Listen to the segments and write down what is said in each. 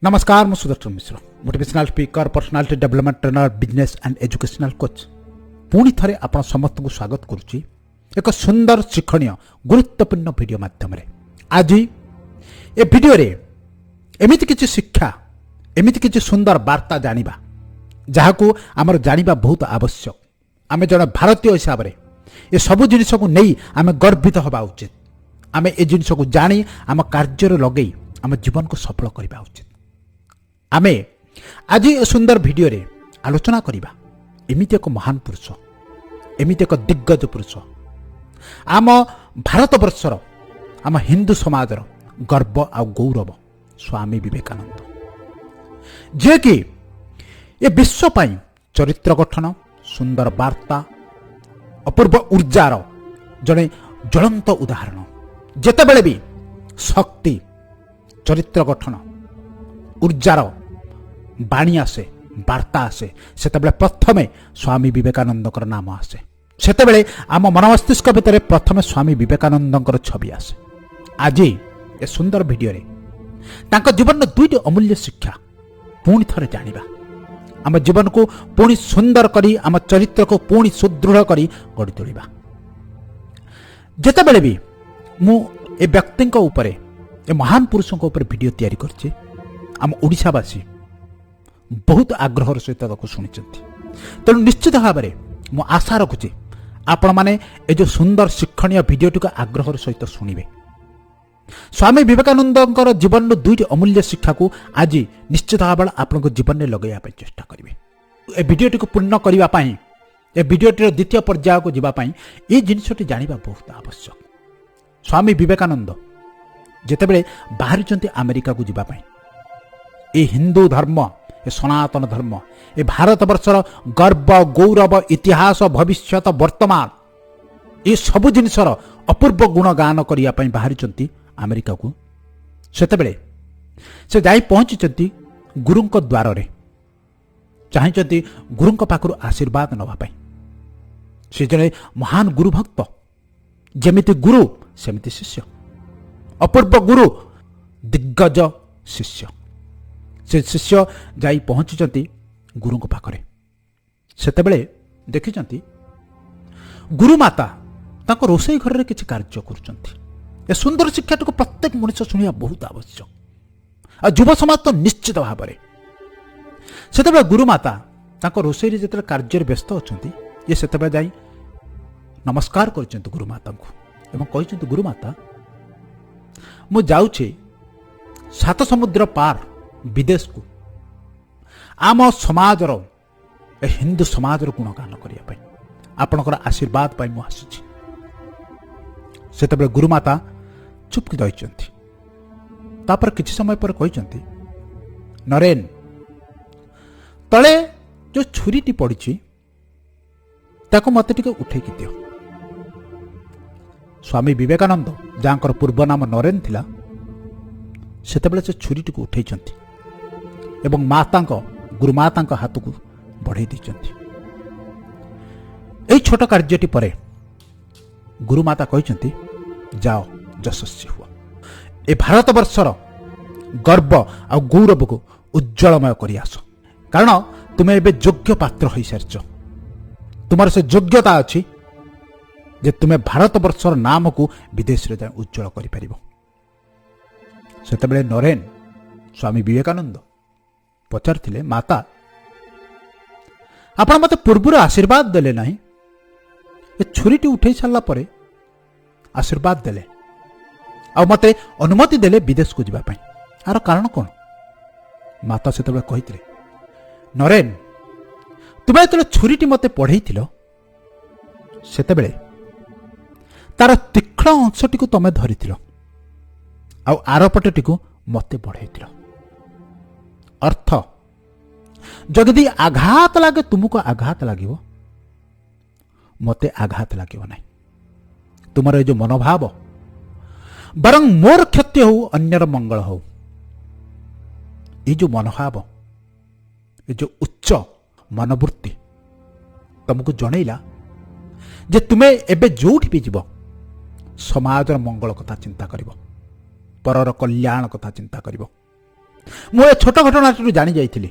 नमस्कार मु Sudarshan Mishra motivational speaker personality development trainer business and educational coach पुणी थे आपण समस्त को स्वागत करुच्ची एक सुंदर शिक्षणीय गुरुत्वपूर्ण वीडियो माध्यम आज ए वीडियो रे एमिति किछि शिक्षा एमिति किछि सुंदर वार्ता जानिबा जहाकू आमर जानिबा बहुत आवश्यक। आमे जण भारतीय हिसाब रे ए सब जिनिस को नहीं आमे गर्वित होबा उचित। आमे ए जिनिस को जानी आम कार्य लगई आम जीवन को सफल करबा उचित। आमे आज ए सुंदर वीडियो रे आलोचना करिबा एमिति एक महान पुरुष एमिति एक दिग्गज पुरुष आम भारत वर्षर आम हिंदू समाजर गर्व आ गौरव स्वामी विवेकानंद जे कि ए विश्व पाई चरित्र गठन सुंदर वार्ता अपूर्व ऊर्जार जड़े ज्वलंत उदाहरण जेतेबेले भी शक्ति चरित्र गठन ऊर्जार बाणी आसे वार्ता आसे सेतेबेले प्रथमे स्वामी विवेकानंदकर नाम आसे। सेतेबेले आम मन मस्तिष्क भितर प्रथमे स्वामी विवेकानंदकर छवि आसे। आज ए सुंदर वीडियो रे तांका जीवन दुईटी अमूल्य शिक्षा पुणी थरे जानिबा आम जीवन को पुणी सुंदर करी आम चरित्र को पुणी सुदृढ़ करी गढ़ी तोलिबा। जेतेबेले भी मु ए व्यक्ति उपरे ए महान पुरुषों ऊपर वीडियो तैयारी करछि आम ओडिशावासी बहुत आग्रहर सहित शुणी तेणु निश्चित भाव में मु आशा रखुछि आपण माने ए जो सुंदर शिक्षणीय वीडियोटी को आग्रहर सहित शुणिबे। स्वामी विवेकानंदर जीवन दुईटी अमूल्य शिक्षा को आज निश्चित भाव आपण जीवन में लगेगा चेष्टा करेंगे। ए वीडियोटी को पूर्ण करने ए वीडियोटी द्वितीय पर्याय को जावाई ये जिनसटी जाना बहुत आवश्यक। स्वामी विवेकानंद जितेबले बाहरी अमेरिका को जावाई ए हिंदू धर्म ए सनातन धर्म ए भारत वर्षर गर्व गौरव इतिहास भविष्यत वर्तमान ये सबु जिनसर अपूर्व गुण गान करने बाहरी अमेरिका को सेतेबेले से जाई पहुंची गुरु द्वार रे चाहते गुरु पाखु आशीर्वाद नवाई से जड़े महान गुरु भक्त जेमिति गुरु सेमिति शिष्य अपूर्व गुरु दिग्गज शिष्य से शिष्य जाई पहुंची गुरु पाखरे सेतेबेले देखिचंती गुरुमाता ताको रोसई घर रे किछि कार्य करुचंती। ए सुंदर शिक्षाटी को प्रत्येक मनुष्य शुणा बहुत आवश्यक। आ युव समाज तो निश्चित भाव में से गुरुमाता रोसई जिते कार्य व्यस्त अच्छा ये से जाई नमस्कार कर गुरुमाता को गुरुमाता मु जाऊे सात समुद्र पार विदेश को आम समाजर हिंदू समाजर गुणगान करने आपणकर आशीर्वाद पाई मु आसी। से गुरुमाता चुपकी रही तापर किसी समय पर कहते नरेन तले जो छुरीटी पड़ी ताको मते टिके उठेकी दियो। स्वामी विवेकानंद जहाँकर पूर्व नाम नरेन थिला सेतेबेले से छुरीटी को उठे एवं माता गुरुमाता हाथ को बढ़े दी छोट कार्यटी परे गुरुमाता कहते जाओ यशस्वी हुआ ए भारत वर्षर गर्व आ गौरव को उज्जवलमय कर आस कारण तुम्हें एबे योग्य पात्र हो सारी तुम से योग्यता अच्छी जे तुम्हें भारत वर्षर नाम को विदेश रे उज्जवल कर सेतेबेले नरेन स्वामी विवेकानंद पचारथिले माता आपण मते पूर्वर आशीर्वाद देले नहीं ए छुरीटी उठे सारा पर आशीर्वाद देले आ मते अनुमति देले विदेश को जावाई आर कारण कौन माता से कहते नरेन तुम्हें जो छुरीटी मते पढ़ई सेतेबेले तार तीक्ष्ण अंशटी को तमें धरी आरपटटी को मते बढ़ई अर्थ जदि आघात लगे तुमको आघात लगे मते आघात लगे ना तुमर ये जो मनोभाव बरं मोर क्षति हो अन्यर मंगल हो ये जो मनोभाव ये जो उच्च मनोवृत्ति तुमको जनइला जे तुम्हें एबे जोठी भी जीव समाजर मंगल कथा चिंता करिवो परर कल्याण कथा चिंता करिवो ମୁଁ ଏ ଛୋଟ ଘଟଣାଟିରୁ ଜାଣି ଯାଇଥିଲି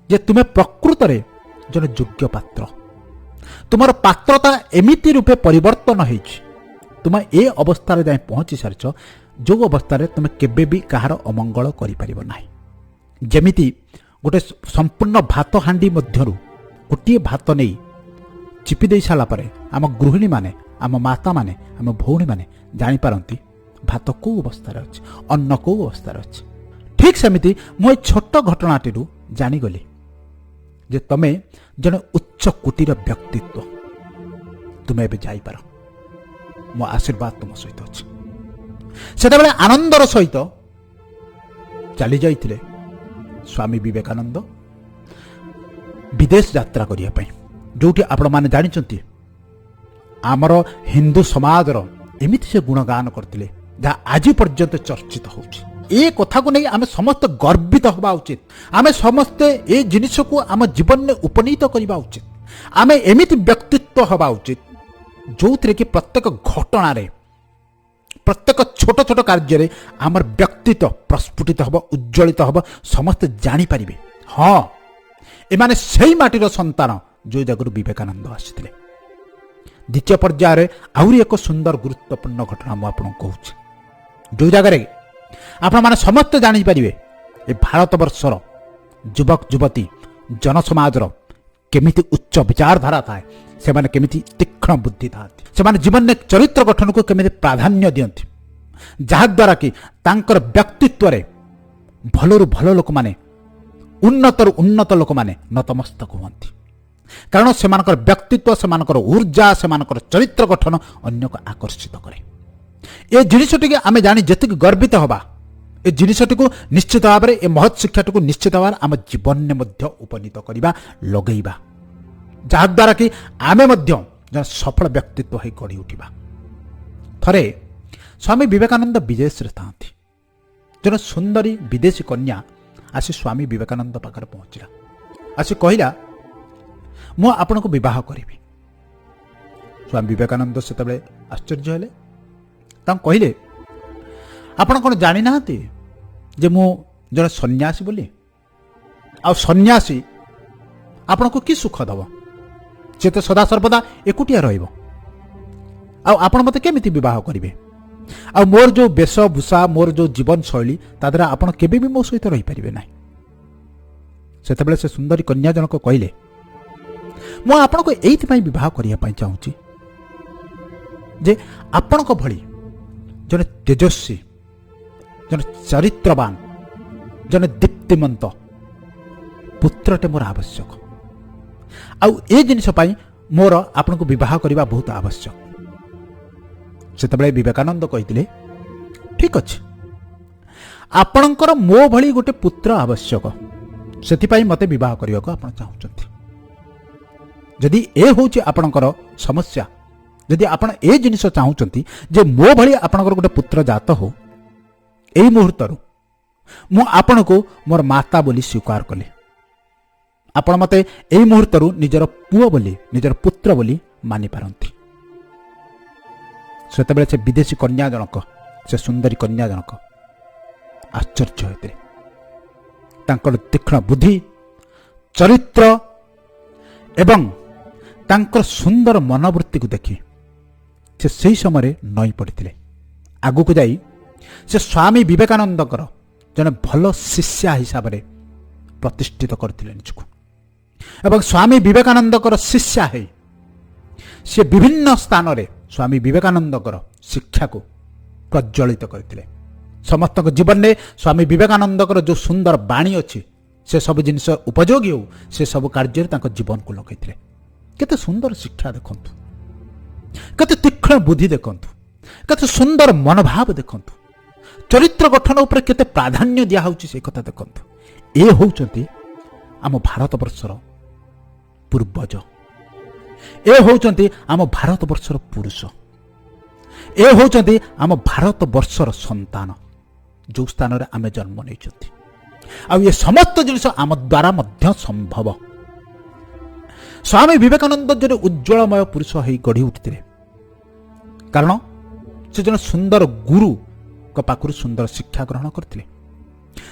ଯେ ତୁମେ ପ୍ରକୃତରେ ଜଣେ ଯୋଗ୍ୟ ପାତ୍ର। ତୁମର ପାତ୍ରତା ଏମିତି ରୂପେ ପରିବର୍ତ୍ତନ ହୋଇଛି, ତୁମେ ଏ ଅବସ୍ଥାରେ ଯାଇ ପହଞ୍ଚି ସାରିଛ ଯେଉଁ ଅବସ୍ଥାରେ ତୁମେ କେବେ ବି କାହାର ଅମଙ୍ଗଳ କରିପାରିବ ନାହିଁ। ଯେମିତି ଗୋଟେ ସମ୍ପୂର୍ଣ୍ଣ ଭାତ ହାଣ୍ଡି ମଧ୍ୟରୁ ଗୋଟିଏ ଭାତ ନେଇ ଚିପି ଦେଇ ସାରିଲା ପରେ ଆମ ଗୃହିଣୀମାନେ, ଆମ ମାତାମାନେ, ଆମ ଭଉଣୀମାନେ ଜାଣିପାରନ୍ତି ଭାତ କେଉଁ ଅବସ୍ଥାରେ ଅଛି, ଅନ୍ନ କେଉଁ ଅବସ୍ଥାରେ ଅଛି। ଠିକ୍ ସେମିତି ମୁଁ ଏ ଛୋଟ ଘଟଣାଟିରୁ ଜାଣିଗଲି ଯେ ତମେ ଜଣେ ଉଚ୍ଚ କୋଟିର ବ୍ୟକ୍ତିତ୍ୱ। ତୁମେ ଏବେ ଯାଇପାର, ମୋ ଆଶୀର୍ବାଦ ତୁମ ସହିତ ଅଛି। ସେତେବେଳେ ଆନନ୍ଦର ସହିତ ଚାଲି ଯାଇଥିଲେ ସ୍ୱାମୀ ବିବେକାନନ୍ଦ ବିଦେଶ ଯାତ୍ରା କରିବା ପାଇଁ, ଯେଉଁଠି ଆପଣମାନେ ଜାଣିଛନ୍ତି ଆମର ହିନ୍ଦୁ ସମାଜର ଏମିତି ସେ ଗୁଣଗାନ କରିଥିଲେ ଯାହା ଆଜି ପର୍ଯ୍ୟନ୍ତ ଚର୍ଚ୍ଚିତ ହେଉଛି। ଏ କଥାକୁ ନେଇ ଆମେ ସମସ୍ତେ ଗର୍ବିତ ହେବା ଉଚିତ। ଆମେ ସମସ୍ତେ ଏ ଜିନିଷକୁ ଆମ ଜୀବନରେ ଉପନୀତ କରିବା ଉଚିତ। ଆମେ ଏମିତି ବ୍ୟକ୍ତିତ୍ୱ ହେବା ଉଚିତ ଯେଉଁଥିରେ କି ପ୍ରତ୍ୟେକ ଘଟଣାରେ, ପ୍ରତ୍ୟେକ ଛୋଟ ଛୋଟ କାର୍ଯ୍ୟରେ ଆମର ବ୍ୟକ୍ତିତ୍ୱ ପ୍ରସ୍ଫୁଟିତ ହେବ, ଉଜ୍ଜ୍ୱଳିତ ହେବ। ସମସ୍ତେ ଜାଣିପାରିବେ ହଁ ଏମାନେ ସେଇ ମାଟିର ସନ୍ତାନ ଯେଉଁ ଜାଗାରୁ ବିବେକାନନ୍ଦ ଆସିଥିଲେ। ଦ୍ୱିତୀୟ ପର୍ଯ୍ୟାୟରେ ଆହୁରି ଏକ ସୁନ୍ଦର ଗୁରୁତ୍ୱପୂର୍ଣ୍ଣ ଘଟଣା ମୁଁ ଆପଣଙ୍କୁ କହୁଛି, ଯେଉଁ ଜାଗାରେ ଆପଣମାନେ ସମସ୍ତେ ଜାଣିପାରିବେ ଏ ଭାରତବର୍ଷର ଯୁବକ ଯୁବତୀ ଜନସମାଜର କେମିତି ଉଚ୍ଚ ବିଚାରଧାରା ଥାଏ, ସେମାନେ କେମିତି ତୀକ୍ଷ୍ଣ ବୁଦ୍ଧି ଥାନ୍ତି, ସେମାନେ ଜୀବନରେ ଚରିତ୍ର ଗଠନକୁ କେମିତି ପ୍ରାଧାନ୍ୟ ଦିଅନ୍ତି, ଯାହାଦ୍ୱାରା କି ତାଙ୍କର ବ୍ୟକ୍ତିତ୍ୱରେ ଭଲରୁ ଭଲ ଲୋକମାନେ, ଉନ୍ନତରୁ ଉନ୍ନତ ଲୋକମାନେ ନତମସ୍ତକ ହୁଅନ୍ତି। କାରଣ ସେମାନଙ୍କର ବ୍ୟକ୍ତିତ୍ୱ, ସେମାନଙ୍କର ଊର୍ଜା, ସେମାନଙ୍କର ଚରିତ୍ର ଗଠନ ଅନ୍ୟକୁ ଆକର୍ଷିତ କରେ। ଏ ଜିନିଷଟିକୁ ଆମେ ଜାଣି ଯେତିକି ଗର୍ବିତ ହେବା, ଏ ଜିନିଷଟିକୁ ନିଶ୍ଚିତ ଭାବରେ, ଏ ମହତ୍ ଶିକ୍ଷାଟିକୁ ନିଶ୍ଚିତ ଭାବରେ ଆମ ଜୀବନରେ ମଧ୍ୟ ଉପନୀତ କରିବା, ଲଗେଇବା, ଯାହାଦ୍ୱାରା କି ଆମେ ମଧ୍ୟ ଜଣେ ସଫଳ ବ୍ୟକ୍ତିତ୍ୱ ହୋଇ ଗଢ଼ି ଉଠିବା। ଥରେ ସ୍ୱାମୀ ବିବେକାନନ୍ଦ ବିଦେଶରେ ଥାନ୍ତି। ଜଣେ ସୁନ୍ଦରୀ ବିଦେଶୀ କନ୍ୟା ଆସି ସ୍ୱାମୀ ବିବେକାନନ୍ଦ ପାଖରେ ପହଞ୍ଚିଲା। ଆସି କହିଲା, ମୁଁ ଆପଣଙ୍କୁ ବିବାହ କରିବି। ସ୍ୱାମୀ ବିବେକାନନ୍ଦ ସେତେବେଳେ ଆଶ୍ଚର୍ଯ୍ୟ ହେଲେ। ତାଙ୍କୁ କହିଲେ, ଆପଣ କ'ଣ ଜାଣିନାହାନ୍ତି ଯେ ମୁଁ ଜଣେ ସନ୍ନ୍ୟାସୀ ବୋଲି? ଆଉ ସନ୍ନ୍ୟାସୀ ଆପଣଙ୍କୁ କି ସୁଖ ଦେବ? ସେ ତ ସଦାସର୍ବଦା ଏକୁଟିଆ ରହିବ। ଆଉ ଆପଣ ମୋତେ କେମିତି ବିବାହ କରିବେ? ଆଉ ମୋର ଯେଉଁ ବେଶଭୂଷା, ମୋର ଯେଉଁ ଜୀବନଶୈଳୀ, ତା ଦ୍ୱାରା ଆପଣ କେବେ ବି ମୋ ସହିତ ରହିପାରିବେ ନାହିଁ। ସେତେବେଳେ ସେ ସୁନ୍ଦରୀ କନ୍ୟା ଜଣକ କହିଲେ, ମୁଁ ଆପଣଙ୍କୁ ଏଇଥିପାଇଁ ବିବାହ କରିବା ପାଇଁ ଚାହୁଁଛି ଯେ ଆପଣଙ୍କ ଭଳି ଜଣେ ତେଜସ୍ୱୀ, ଜଣେ ଚରିତ୍ରବାନ, ଜଣେ ଦୀପ୍ତିମନ୍ତ ପୁତ୍ରଟେ ମୋର ଆବଶ୍ୟକ। ଆଉ ଏ ଜିନିଷ ପାଇଁ ମୋର ଆପଣଙ୍କୁ ବିବାହ କରିବା ବହୁତ ଆବଶ୍ୟକ। ସେତେବେଳେ ବିବେକାନନ୍ଦ କହିଥିଲେ, ଠିକ୍ ଅଛି, ଆପଣଙ୍କର ମୋ ଭଳି ଗୋଟେ ପୁତ୍ର ଆବଶ୍ୟକ, ସେଥିପାଇଁ ମୋତେ ବିବାହ କରିବାକୁ ଆପଣ ଚାହୁଁଛନ୍ତି। ଯଦି ଏ ହେଉଛି ଆପଣଙ୍କର ସମସ୍ୟା, ଯଦି ଆପଣ ଏ ଜିନିଷ ଚାହୁଁଛନ୍ତି ଯେ ମୋ ଭଳି ଆପଣଙ୍କର ଗୋଟେ ପୁତ୍ର ଜାତ ହଉ, ଏଇ ମୁହୂର୍ତ୍ତରୁ ମୁଁ ଆପଣଙ୍କୁ ମୋର ମାତା ବୋଲି ସ୍ୱୀକାର କଲି। ଆପଣ ମୋତେ ଏଇ ମୁହୂର୍ତ୍ତରୁ ନିଜର ପୁଅ ବୋଲି, ନିଜର ପୁତ୍ର ବୋଲି ମାନିପାରନ୍ତି। ସେତେବେଳେ ସେ ବିଦେଶୀ କନ୍ୟା ଜଣକ, ସେ ସୁନ୍ଦରୀ କନ୍ୟା ଜଣକ ଆଶ୍ଚର୍ଯ୍ୟ ହୋଇଥିଲେ। ତାଙ୍କର ତୀକ୍ଷ୍ଣ ବୁଦ୍ଧି, ଚରିତ୍ର ଏବଂ ତାଙ୍କର ସୁନ୍ଦର ମନୋବୃତ୍ତିକୁ ଦେଖି ସେ ସେହି ସମୟରେ ନଇଁ ପଡ଼ିଥିଲେ। ଆଗକୁ ଯାଇ ସେ ସ୍ୱାମୀ ବିବେକାନନ୍ଦଙ୍କର ଜଣେ ଭଲ ଶିଷ୍ୟା ହିସାବରେ ପ୍ରତିଷ୍ଠିତ କରିଥିଲେ ନିଜକୁ। ଏବଂ ସ୍ୱାମୀ ବିବେକାନନ୍ଦଙ୍କର ଶିଷ୍ୟା ହେଇ ସେ ବିଭିନ୍ନ ସ୍ଥାନରେ ସ୍ୱାମୀ ବିବେକାନନ୍ଦଙ୍କର ଶିକ୍ଷାକୁ ପ୍ରଜ୍ୱଳିତ କରିଥିଲେ। ସମସ୍ତଙ୍କ ଜୀବନରେ ସ୍ୱାମୀ ବିବେକାନନ୍ଦଙ୍କର ଯେଉଁ ସୁନ୍ଦର ବାଣୀ ଅଛି, ସେସବୁ ଜିନିଷ ଉପଯୋଗୀ ହେଉ, ସେସବୁ କାର୍ଯ୍ୟରେ ତାଙ୍କ ଜୀବନକୁ ଲଗାଇଥିଲେ। କେତେ ସୁନ୍ଦର ଶିକ୍ଷା ଦେଖନ୍ତୁ, କେତେ ତୀକ୍ଷ୍ଣ ବୁଦ୍ଧି ଦେଖନ୍ତୁ, କେତେ ସୁନ୍ଦର ମନୋଭାବ ଦେଖନ୍ତୁ, ଚରିତ୍ର ଗଠନ ଉପରେ କେତେ ପ୍ରାଧାନ୍ୟ ଦିଆହେଉଛି ସେ କଥା ଦେଖନ୍ତୁ। ଏ ହେଉଛନ୍ତି ଆମ ଭାରତବର୍ଷର ପୂର୍ବଜ, ଏ ହେଉଛନ୍ତି ଆମ ଭାରତବର୍ଷର ପୁରୁଷ, ଏ ହେଉଛନ୍ତି ଆମ ଭାରତବର୍ଷର ସନ୍ତାନ, ଯେଉଁ ସ୍ଥାନରେ ଆମେ ଜନ୍ମ ନେଇଛନ୍ତି। ଆଉ ଏ ସମସ୍ତ ଜିନିଷ ଆମ ଦ୍ୱାରା ମଧ୍ୟ ସମ୍ଭବ। ସ୍ୱାମୀ ବିବେକାନନ୍ଦ ଜଣେ ଉଜ୍ଜଳମୟ ପୁରୁଷ ହୋଇ ଗଢ଼ି ଉଠିଥିଲେ, କାରଣ ସେ ଜଣେ ସୁନ୍ଦର ଗୁରୁଙ୍କ ପାଖରୁ ସୁନ୍ଦର ଶିକ୍ଷା ଗ୍ରହଣ କରିଥିଲେ।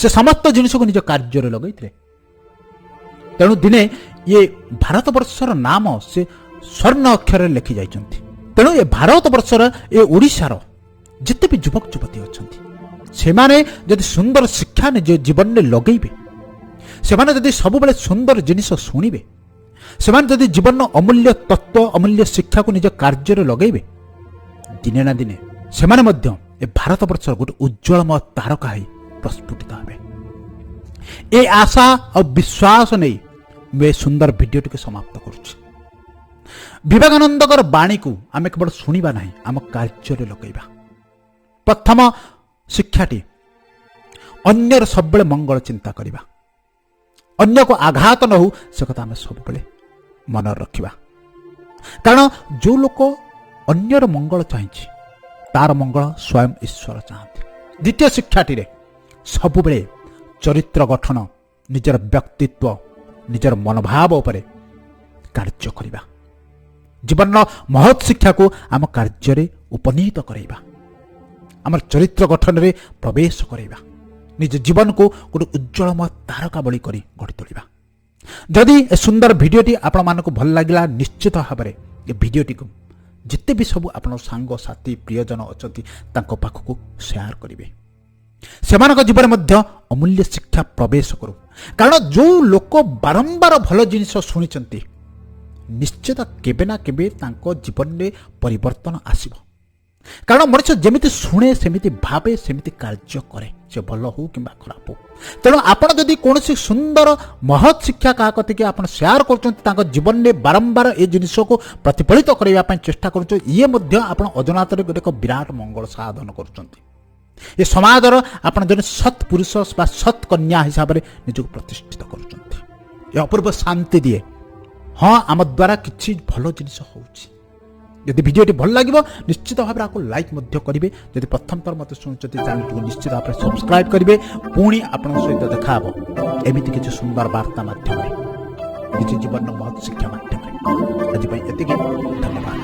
ସେ ସମସ୍ତ ଜିନିଷକୁ ନିଜ କାର୍ଯ୍ୟରେ ଲଗାଇଥିଲେ। ତେଣୁ ଦିନେ ଇଏ ଭାରତବର୍ଷର ନାମ ସେ ସ୍ୱର୍ଣ୍ଣ ଅକ୍ଷରରେ ଲେଖି ଯାଇଛନ୍ତି। ତେଣୁ ଏ ଭାରତବର୍ଷର ଏ ଓଡ଼ିଶାର ଯେତେ ବି ଯୁବକ ଯୁବତୀ ଅଛନ୍ତି, ସେମାନେ ଯଦି ସୁନ୍ଦର ଶିକ୍ଷା ନିଜ ଜୀବନରେ ଲଗେଇବେ, ସେମାନେ ଯଦି ସବୁବେଳେ ସୁନ୍ଦର ଜିନିଷ ଶୁଣିବେ, ସେମାନେ ଯଦି ଜୀବନର ଅମୂଲ୍ୟ ତତ୍ତ୍ୱ ଅମୂଲ୍ୟ ଶିକ୍ଷାକୁ ନିଜ କାର୍ଯ୍ୟରେ ଲଗେଇବେ, ଦିନେ ନା ଦିନେ ସେମାନେ ମଧ୍ୟ ଏ ଭାରତବର୍ଷର ଗୋଟେ ଉଜ୍ଜଳମୟ ତାରକା ହୋଇ ପ୍ରସ୍ଫୁଟିତ ହେବେ। ଏ ଆଶା ଆଉ ବିଶ୍ୱାସ ନେଇ ମୁଁ ଏ ସୁନ୍ଦର ଭିଡ଼ିଓଟିକୁ ସମାପ୍ତ କରୁଛି। ବିବେକାନନ୍ଦଙ୍କର ବାଣୀକୁ ଆମେ କେବଳ ଶୁଣିବା ନାହିଁ, ଆମ କାର୍ଯ୍ୟରେ ଲଗାଇବା। ପ୍ରଥମ ଶିକ୍ଷାଟି, ଅନ୍ୟର ସବୁବେଳେ ମଙ୍ଗଳ ଚିନ୍ତା କରିବା, ଅନ୍ୟକୁ ଆଘାତ ନ ହେଉ ସେ କଥା ଆମେ ସବୁବେଳେ ମନରେ ରଖିବା। କାରଣ ଯେଉଁ ଲୋକ ଅନ୍ୟର ମଙ୍ଗଳ ଚାହିଁଛି ତାର ମଙ୍ଗଳ ସ୍ୱୟଂ ଈଶ୍ୱର ଚାହାନ୍ତି। ଦ୍ୱିତୀୟ ଶିକ୍ଷାଟିରେ ସବୁବେଳେ ଚରିତ୍ର ଗଠନ, ନିଜର ବ୍ୟକ୍ତିତ୍ୱ, ନିଜର ମନୋଭାବ ଉପରେ କାର୍ଯ୍ୟ କରିବା। ଜୀବନର ମହତ୍ ଶିକ୍ଷାକୁ ଆମ କାର୍ଯ୍ୟରେ ଉପନୀତ କରାଇବା, ଆମର ଚରିତ୍ର ଗଠନରେ ପ୍ରବେଶ କରାଇବା, ନିଜ ଜୀବନକୁ ଗୋଟେ ଉଜ୍ଜଳମୟ ତାରକା ଭଳି କରି ଗଢ଼ି ତୋଳିବା। ଯଦି ଏ ସୁନ୍ଦର ଭିଡ଼ିଓଟି ଆପଣମାନଙ୍କୁ ଭଲ ଲାଗିଲା, ନିଶ୍ଚିତ ଭାବରେ ଏ ଭିଡ଼ିଓଟିକୁ ଯେତେ ବି ସବୁ ଆପଣଙ୍କ ସାଙ୍ଗସାଥି ପ୍ରିୟଜନ ଅଛନ୍ତି ତାଙ୍କ ପାଖକୁ ସେୟାର କରିବେ। ସେମାନଙ୍କ ଜୀବନରେ ମଧ୍ୟ ଅମୂଲ୍ୟ ଶିକ୍ଷା ପ୍ରବେଶ କରୁ। କାରଣ ଯେଉଁ ଲୋକ ବାରମ୍ବାର ଭଲ ଜିନିଷ ଶୁଣିଛନ୍ତି, ନିଶ୍ଚିତ କେବେ ନା କେବେ ତାଙ୍କ ଜୀବନରେ ପରିବର୍ତ୍ତନ ଆସିବ। କାରଣ ମଣିଷ ଯେମିତି ଶୁଣେ, ସେମିତି ଭାବେ, ସେମିତି କାର୍ଯ୍ୟ କରେ, ସେ ଭଲ ହେଉ କିମ୍ବା ଖରାପ ହେଉ। ତେଣୁ ଆପଣ ଯଦି କୌଣସି ସୁନ୍ଦର ମହତ୍ ଶିକ୍ଷା କାହା କତିକି ଆପଣ ସେୟାର କରୁଛନ୍ତି, ତାଙ୍କ ଜୀବନରେ ବାରମ୍ବାର ଏ ଜିନିଷକୁ ପ୍ରତିଫଳିତ କରିବା ପାଇଁ ଚେଷ୍ଟା କରୁଛନ୍ତି, ଇଏ ମଧ୍ୟ ଆପଣ ଅଜଣାତରେ ଗୋଟେ ଏକ ବିରାଟ ମଙ୍ଗଳ ସାଧନ କରୁଛନ୍ତି। ଏ ସମାଜର ଆପଣ ଜଣେ ସତ୍ ପୁରୁଷ ବା ସତ୍ କନ୍ୟା ହିସାବରେ ନିଜକୁ ପ୍ରତିଷ୍ଠିତ କରୁଛନ୍ତି। ଏ ଅପୂର୍ବ ଶାନ୍ତି ଦିଏ। ହଁ, ଆମ ଦ୍ୱାରା କିଛି ଭଲ ଜିନିଷ ହେଉଛି। ଯଦି ଭିଡ଼ିଓଟି ଭଲ ଲାଗିବ ନିଶ୍ଚିତ ଭାବରେ ଆକୁ ଲାଇକ୍ ମଧ୍ୟ କରିବେ। ଯଦି ପ୍ରଥମ ଥର ମୋତେ ଶୁଣୁଛନ୍ତି ଚ୍ୟାନେଲଟିକୁ ନିଶ୍ଚିତ ଭାବରେ ସବସ୍କ୍ରାଇବ୍ କରିବେ। ପୁଣି ଆପଣଙ୍କ ସହିତ ଦେଖା ହେବ ଏମିତି କିଛି ସୁନ୍ଦର ବାର୍ତ୍ତା ମାଧ୍ୟମରେ, କିଛି ଜୀବନର ମହତ୍ ଶିକ୍ଷା ମାଧ୍ୟମରେ। ଆଜି ପାଇଁ ଏତିକି, ଧନ୍ୟବାଦ।